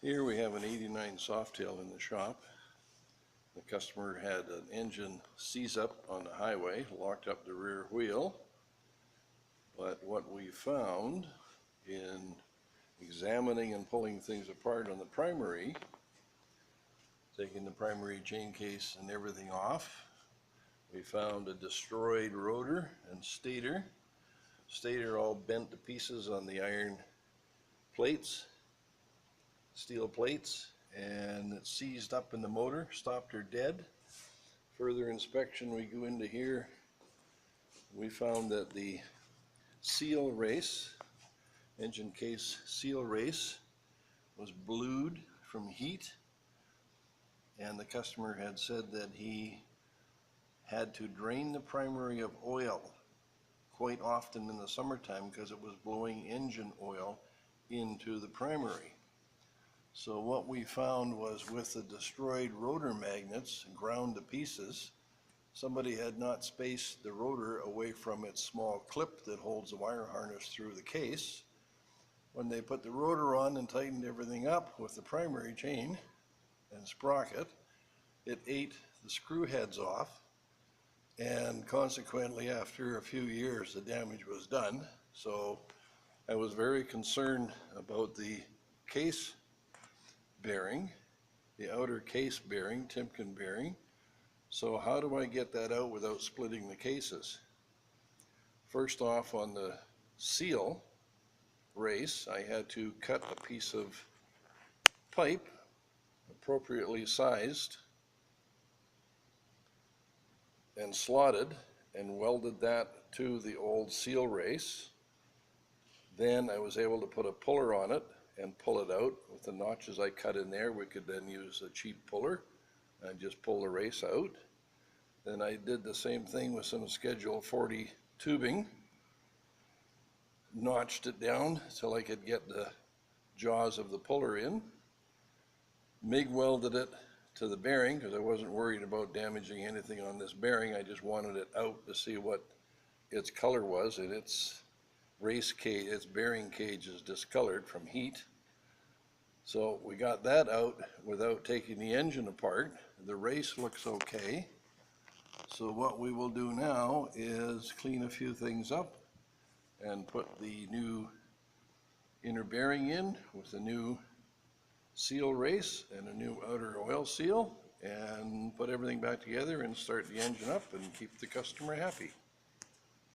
Here we have an 89 Softail in the shop. The customer had an engine seize up on the highway, locked up the rear wheel. But what we found in examining and pulling things apart on the primary, taking the primary chain case and everything off, we found a destroyed rotor and stator. Stator all bent to pieces on the iron plates, steel plates, and it seized up in the motor, stopped her dead. Further inspection, we go into here, we found that the seal race, engine case seal race, was blued from heat, and the customer had said that he had to drain the primary of oil quite often in the summertime because it was blowing engine oil into the primary. So what we found was, with the destroyed rotor magnets ground to pieces, somebody had not spaced the rotor away from its small clip that holds the wire harness through the case. When they put the rotor on and tightened everything up with the primary chain and sprocket, it ate the screw heads off, and consequently after a few years the damage was done. So I was very concerned about the case bearing, the outer case bearing, Timkin bearing. So how do I get that out without splitting the cases? First off, on the seal race, I had to cut a piece of pipe appropriately sized and slotted and welded that to the old seal race. Then I was able to put a puller on it and pull it out. With the notches I cut in there, we could then use a cheap puller and just pull the race out. Then I did the same thing with some Schedule 40 tubing, notched it down till I could get the jaws of the puller in, MIG welded it to the bearing because I wasn't worried about damaging anything on this bearing. I just wanted it out to see what its color was, and its race cage, its bearing cage is discolored from heat. So we got that out without taking the engine apart. The race looks okay. So what we will do now is clean a few things up and put the new inner bearing in with the new seal race and a new outer oil seal, and put everything back together and start the engine up and keep the customer happy.